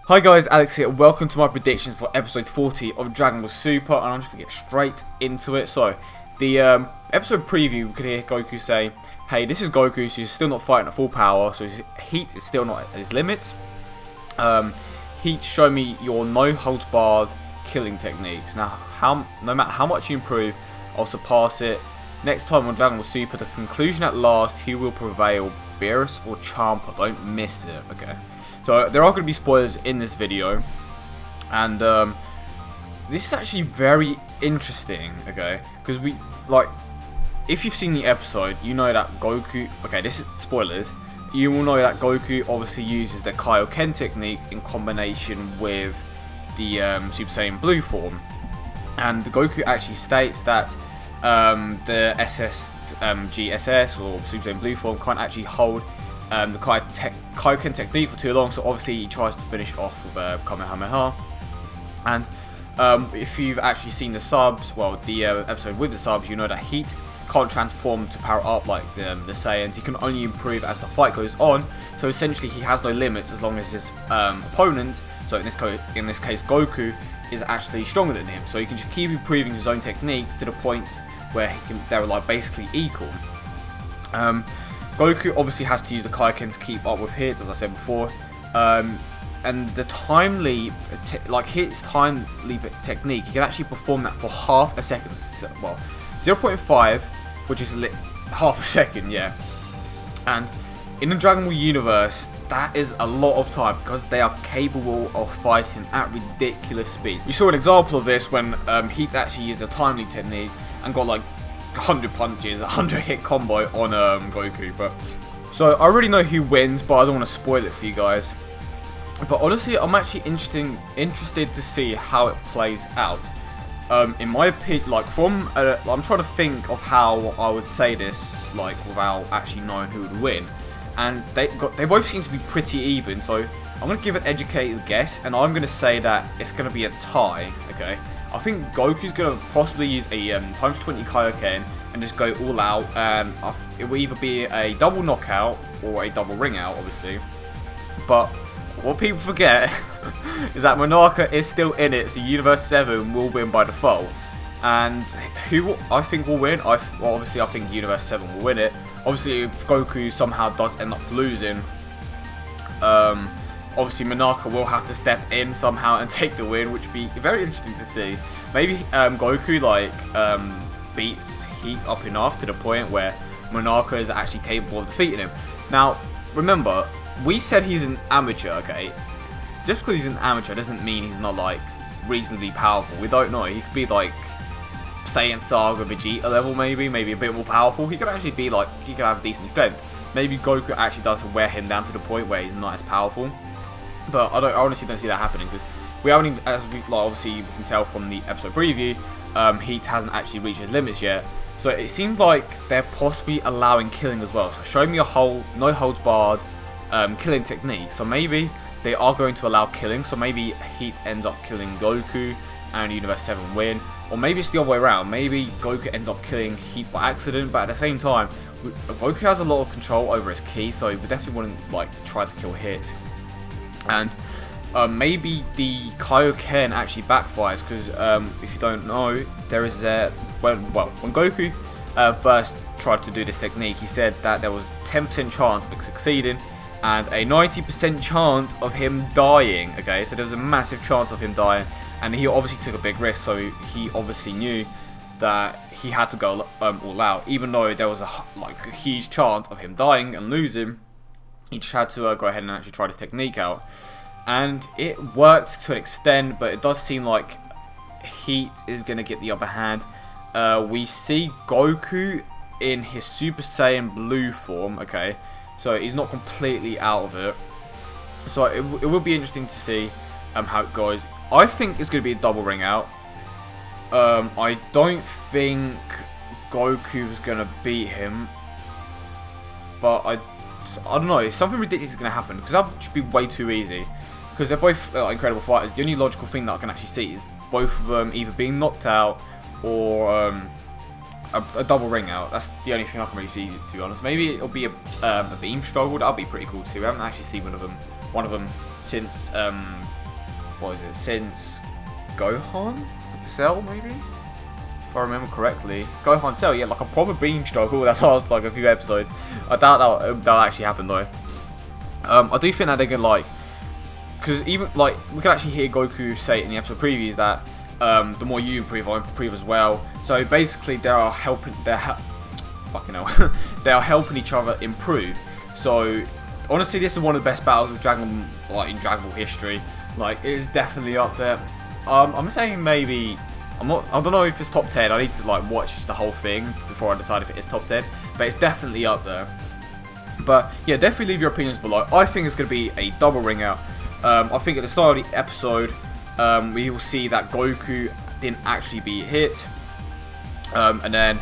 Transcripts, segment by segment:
Hi guys, Alex here. Welcome to my predictions for episode 40 of Dragon Ball Super, and I'm just going to get straight into it. So, the episode preview, we could hear Goku say, hey, this is Goku, so he's still not fighting at full power, so his heat is still not at his limit. Heat, show me your no-holds-barred killing techniques. Now, no matter how much you improve, I'll surpass it. Next time on Dragon Ball Super, the conclusion at last, who will prevail, Beerus or Champa? Don't miss it, okay? So there are going to be spoilers in this video, and this is actually very interesting, okay? Because if you've seen the episode, you know that Goku. Okay, this is spoilers. You will know that Goku obviously uses the Kaioken technique in combination with the Super Saiyan Blue form, and Goku actually states that the SSGSS or Super Saiyan Blue form can't actually hold the Kaioken technique for too long, so obviously he tries to finish off with Kamehameha. And if you've actually seen the subs, well, the episode with the subs, you know that Heat can't transform to power up like the Saiyans. He can only improve as the fight goes on, so essentially he has no limits as long as his opponent, so in this case Goku, is actually stronger than him. So he can just keep improving his own techniques to the point where they're like basically equal. Goku obviously has to use the Kaioken to keep up with hits, as I said before, and the time leap, his time leap technique, he can actually perform that for half a second, well, 0.5, which is half a second, yeah. And in the Dragon Ball universe, that is a lot of time because they are capable of fighting at ridiculous speeds. We saw an example of this when Heat actually used a time leap technique and got like 100 punches, 100 hit combo on Goku. But so I already know who wins, but I don't want to spoil it for you guys. But honestly, I'm actually interested to see how it plays out. In my opinion, I'm trying to think of how I would say this, without actually knowing who would win. And they both seem to be pretty even, so I'm going to give an educated guess, and I'm going to say that it's going to be a tie, okay? I think Goku's going to possibly use a times 20 Kaioken and just go all out, and it will either be a double knockout or a double ring out, obviously. But what people forget is that Monarca is still in it, so Universe 7 will win by default. And who I think will win? Obviously I think Universe 7 will win it. Obviously if Goku somehow does end up losing, obviously Monarca will have to step in somehow and take the win, which would be very interesting to see. Maybe Goku beats Heat up enough to the point where Monarca is actually capable of defeating him. Now, remember, we said he's an amateur, okay? Just because he's an amateur doesn't mean he's not reasonably powerful. We don't know. He could be Saiyan Saga Vegeta level, maybe a bit more powerful. He could actually be he could have decent strength. Maybe Goku actually does wear him down to the point where he's not as powerful. But I honestly don't see that happening, because we haven't even, as we obviously we can tell from the episode preview, Heat hasn't actually reached his limits yet. So it seems like they're possibly allowing killing as well. So show me a whole no holds barred killing technique. So maybe they are going to allow killing. So maybe Heat ends up killing Goku and Universe 7 win. Or maybe it's the other way around. Maybe Goku ends up killing Heat by accident, but at the same time, Goku has a lot of control over his ki, so he would definitely want to try to kill Hit. And maybe the Kaioken actually backfires, because if you don't know, there is when Goku first tried to do this technique, he said that there was 10% chance of it succeeding and a 90% chance of him dying. Okay, so there was a massive chance of him dying, and he obviously took a big risk, so he obviously knew that he had to go all out, even though there was a huge chance of him dying and losing. He just had to go ahead and actually try this technique out, and it worked to an extent, but it does seem like Heat is going to get the upper hand. We see Goku in his Super Saiyan Blue form, okay, so he's not completely out of it. So it will be interesting to see how it goes. I think it's going to be a double ring out. I don't think Goku is going to beat him, but I don't know, something ridiculous is going to happen, because that should be way too easy, because they're both incredible fighters. The only logical thing that I can actually see is both of them either being knocked out or a double ring out. That's the only thing I can really see, to be honest. Maybe it'll be a beam struggle. That'll be pretty cool too. We haven't actually seen one of them since what is it, since Gohan Cell, maybe, if I remember correctly. Gohan Cell, yeah, like a proper beam struggle. That's what I was like a few episodes. I doubt that'll actually happen though. I do think that they're gonna like, because even like we can actually hear Goku say in the episode previews that the more you improve, I improve as well. So basically, they are helping. Fucking hell, they are helping each other improve. So honestly, this is one of the best battles of Dragon, like in Dragon Ball history. Like it is definitely up there. I'm saying maybe. I don't know if it's top 10. I need to like watch the whole thing before I decide if it is top 10. But it's definitely up there. But yeah, definitely leave your opinions below. I think it's going to be a double ring out. I think at the start of the episode, we will see that Goku didn't actually be hit. And then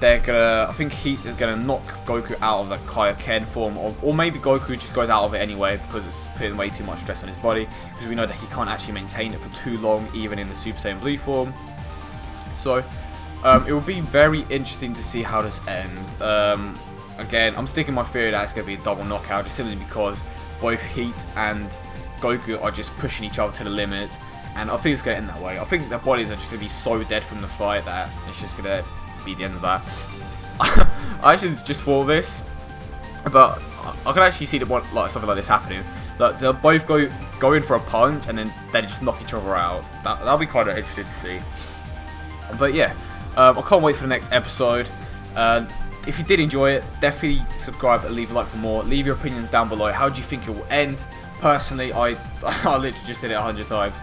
they're gonna, I think Heat is gonna knock Goku out of the Kaioken form, or maybe Goku just goes out of it anyway because it's putting way too much stress on his body. Because we know that he can't actually maintain it for too long, even in the Super Saiyan Blue form. So it will be very interesting to see how this ends. Again, I'm sticking my theory that it's gonna be a double knockout, just simply because both Heat and Goku are just pushing each other to the limits, and I think it's gonna end that way. I think their bodies are just gonna be so dead from the fight that it's just gonna be the end of that. I actually just thought of this, but I could actually see like something like this happening. Like they'll both go in for a punch and then they just knock each other out. That'll be kind of interesting to see. But yeah, I can't wait for the next episode. If you did enjoy it, definitely subscribe and leave a like for more. Leave your opinions down below. How do you think it will end? Personally, I literally just did it 100 times.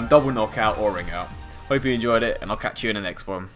Double knockout or ring out. Hope you enjoyed it, and I'll catch you in the next one.